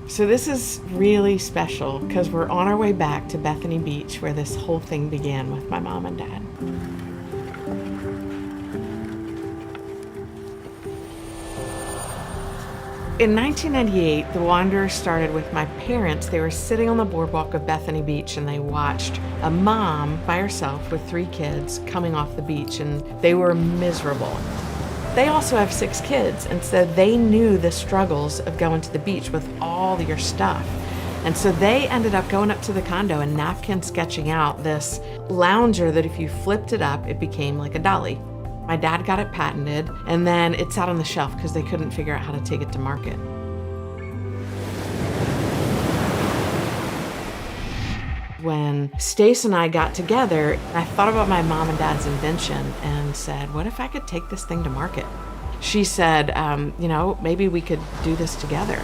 So this is really special because we're on our way back to Bethany Beach where this whole thing began with my mom and dad. In 1998, the Wanderers started with my parents. They were sitting on the boardwalk of Bethany Beach and they watched a mom by herself with 3 kids coming off the beach, and they were miserable. They also have 6 kids, and so they knew the struggles of going to the beach with all your stuff. And so they ended up going up to the condo and napkin sketching out this lounger that if you flipped it up, it became like a dolly. My dad got it patented, and then it sat on the shelf because they couldn't figure out how to take it to market. When Stace and I got together, I thought about my mom and dad's invention and said, what if I could take this thing to market? She said, maybe we could do this together.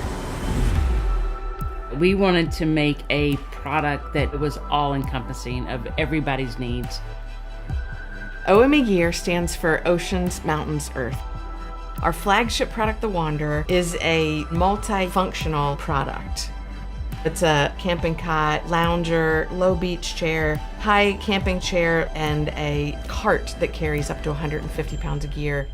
We wanted to make a product that was all-encompassing of everybody's needs. OME Gear stands for Oceans, Mountains, Earth. Our flagship product, the Wanderer, is a multifunctional product. It's a camping cot, lounger, low beach chair, high camping chair, and a cart that carries up to 150 pounds of gear.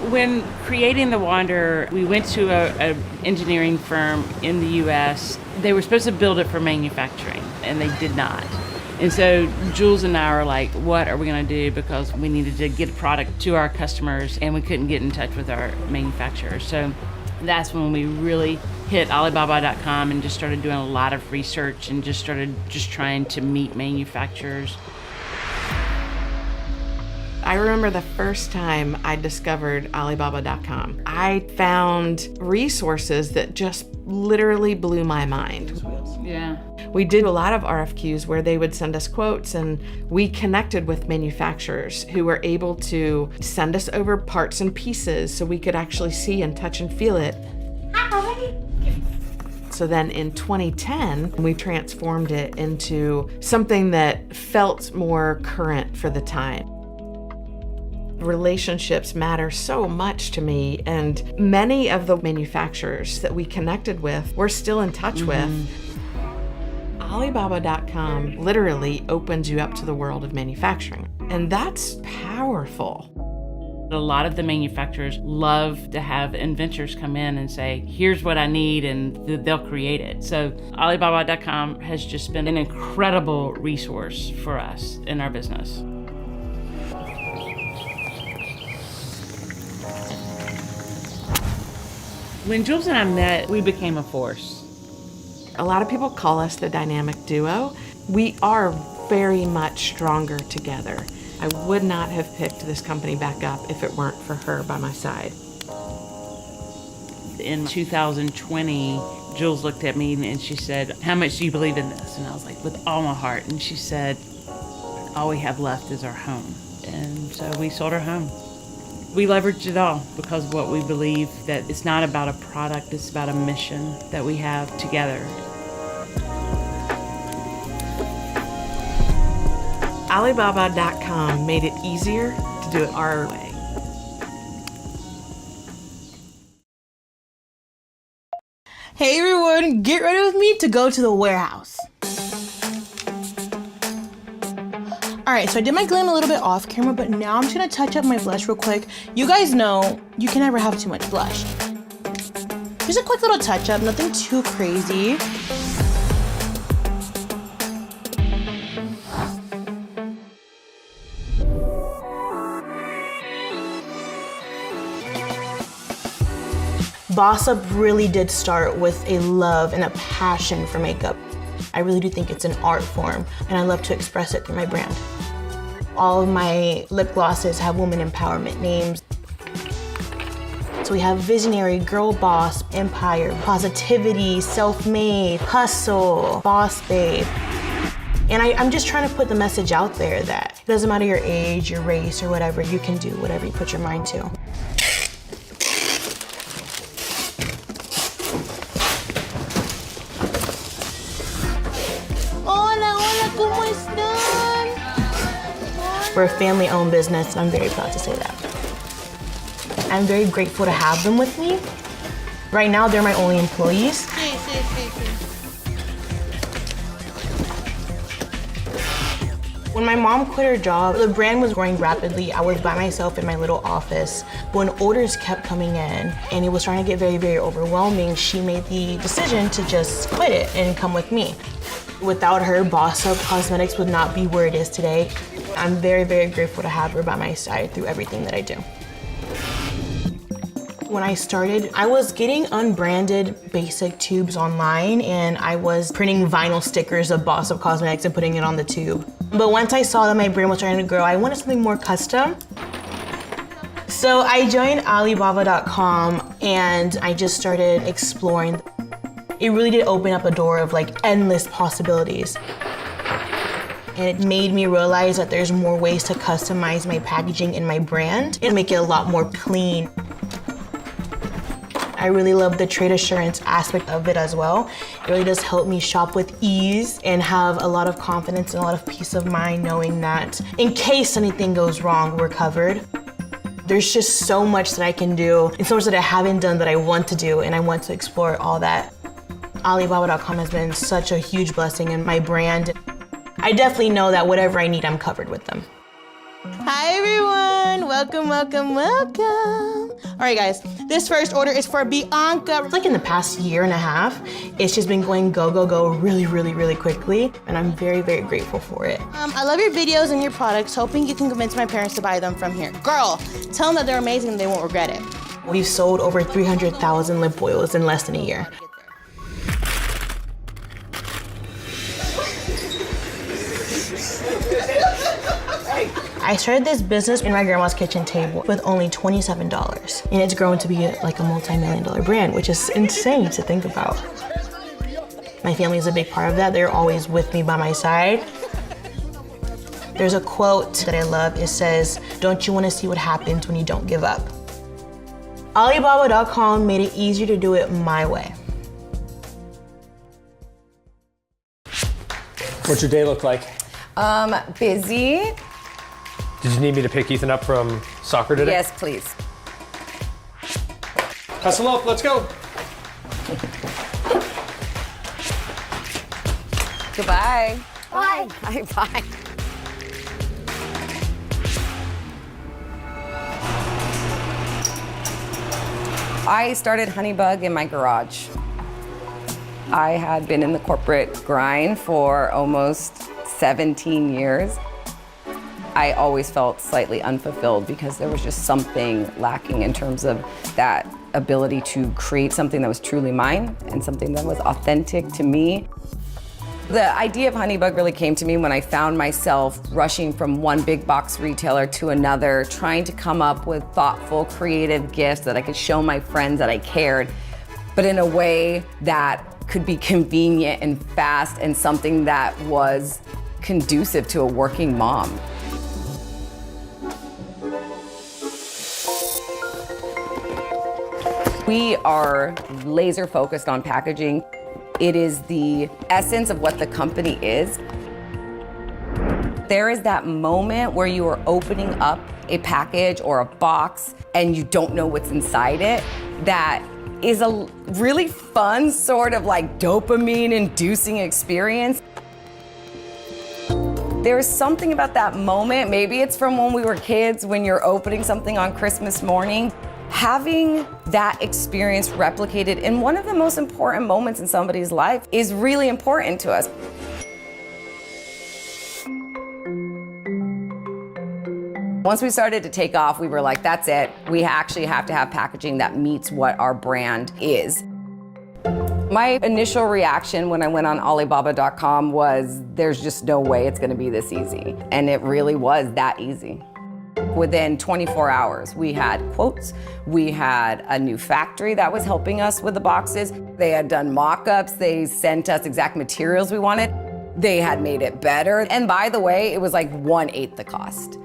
When creating the Wanderer, we went to an engineering firm in the US. They were supposed to build it for manufacturing, and they did not. And so Jules and I were like, what are we gonna do? Because we needed to get a product to our customers and we couldn't get in touch with our manufacturers. So that's when we really hit Alibaba.com and just started doing a lot of research and just started trying to meet manufacturers. I remember the first time I discovered Alibaba.com. I found resources that just literally blew my mind. Yeah. We did a lot of RFQs where they would send us quotes, and we connected with manufacturers who were able to send us over parts and pieces so we could actually see and touch and feel it. So then in 2010, we transformed it into something that felt more current for the time. Relationships matter so much to me, and many of the manufacturers that we connected with, we're still in touch with. Alibaba.com literally opens you up to the world of manufacturing, and that's powerful. A lot of the manufacturers love to have inventors come in and say, here's what I need, and they'll create it. So Alibaba.com has just been an incredible resource for us in our business. When Jules and I met, we became a force. A lot of people call us the dynamic duo. We are very much stronger together. I would not have picked this company back up if it weren't for her by my side. In 2020, Jules looked at me and she said, how much do you believe in this? And I was like, with all my heart. And she said, all we have left is our home. And so we sold our home. We leveraged it all because what we believe that it's not about a product, it's about a mission that we have together. Alibaba.com made it easier to do it our way. Hey everyone, get ready with me to go to the warehouse. Alright, so I did my glam a little bit off camera, but now I'm just gonna touch up my blush real quick. You guys know you can never have too much blush. Just a quick little touch up, nothing too crazy. Boss Up really did start with a love and a passion for makeup. I really do think it's an art form, and I love to express it through my brand. All of my lip glosses have woman empowerment names. So we have visionary, girl boss, empire, positivity, self-made, hustle, boss babe. And I'm just trying to put the message out there that it doesn't matter your age, your race, or whatever, you can do whatever you put your mind to. We're a family-owned business, and I'm very proud to say that. I'm very grateful to have them with me, Right now, they're my only employees. When my mom quit her job, the brand was growing rapidly. I was by myself in my little office. When orders kept coming in and it was starting to get very, very overwhelming, she made the decision to just quit it and come with me. Without her, Boss Up Cosmetics would not be where it is today. I'm very, very grateful to have her by my side through everything that I do. When I started, I was getting unbranded basic tubes online and I was printing vinyl stickers of Boss Up Cosmetics and putting it on the tube. But once I saw that my brand was starting to grow, I wanted something more custom. So I joined Alibaba.com and I just started exploring. It really did open up a door of like endless possibilities. And it made me realize that there's more ways to customize my packaging and my brand and make it a lot more clean. I really love the trade assurance aspect of it as well. It really does help me shop with ease and have a lot of confidence and a lot of peace of mind knowing that in case anything goes wrong, we're covered. There's just so much that I can do and so much that I haven't done that I want to do, and I want to explore all that. Alibaba.com has been such a huge blessing in my brand. I definitely know that whatever I need, I'm covered with them. Hi everyone, welcome, welcome, welcome. All right guys, this first order is for Bianca. It's like in the past year and a half, it's just been going go, go, go really, really, really quickly. And I'm very, very grateful for it. I love your videos and your products, hoping you can convince my parents to buy them from here. Girl, tell them that they're amazing and they won't regret it. We've sold over 300,000 lip oils in less than a year. I started this business in my grandma's kitchen table with only $27, and it's grown to be like a multi-million-dollar brand, which is insane to think about. My family is a big part of that. They're always with me by my side. There's a quote that I love. It says, "Don't you want to see what happens when you don't give up?" Alibaba.com made it easier to do it my way. What's your day look like? Busy. Did you need me to pick Ethan up from soccer today? Yes, please. Hustle up, let's go. Goodbye. Bye. Bye. Bye. I started Honeybug in my garage. I had been in the corporate grind for almost 17 years. I always felt slightly unfulfilled because there was just something lacking in terms of that ability to create something that was truly mine and something that was authentic to me. The idea of Honeybug really came to me when I found myself rushing from one big box retailer to another, trying to come up with thoughtful, creative gifts that I could show my friends that I cared, but in a way that could be convenient and fast and something that was conducive to a working mom. We are laser focused on packaging. It is the essence of what the company is. There is that moment where you are opening up a package or a box and you don't know what's inside it. That is a really fun sort of like dopamine inducing experience. There's something about that moment, maybe it's from when we were kids, when you're opening something on Christmas morning. Having that experience replicated in one of the most important moments in somebody's life is really important to us. Once we started to take off, we were like, that's it. We actually have to have packaging that meets what our brand is. My initial reaction when I went on Alibaba.com was, there's just no way it's gonna be this easy. And it really was that easy. Within 24 hours, we had quotes, we had a new factory that was helping us with the boxes. They had done mock-ups, they sent us exact materials we wanted. They had made it better. And by the way, it was like 1/8 the cost.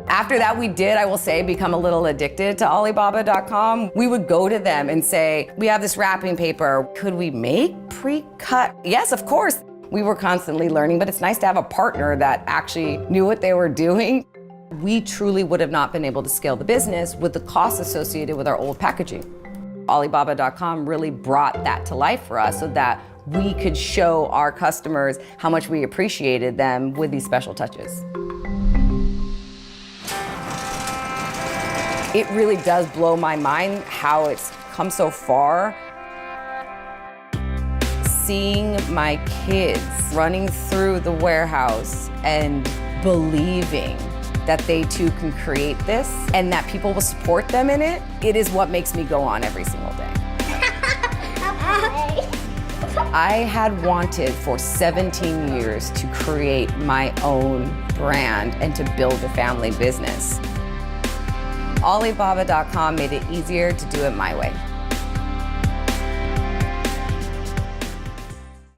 After that, we did, I will say, become a little addicted to Alibaba.com. We would go to them and say, we have this wrapping paper. Could we make pre-cut? Yes, of course. We were constantly learning, but it's nice to have a partner that actually knew what they were doing. We truly would have not been able to scale the business with the costs associated with our old packaging. Alibaba.com really brought that to life for us so that we could show our customers how much we appreciated them with these special touches. It really does blow my mind how it's come so far. Seeing my kids running through the warehouse and believing that they too can create this and that people will support them in it, it is what makes me go on every single day. I had wanted for 17 years to create my own brand and to build a family business. Alibaba.com made it easier to do it my way.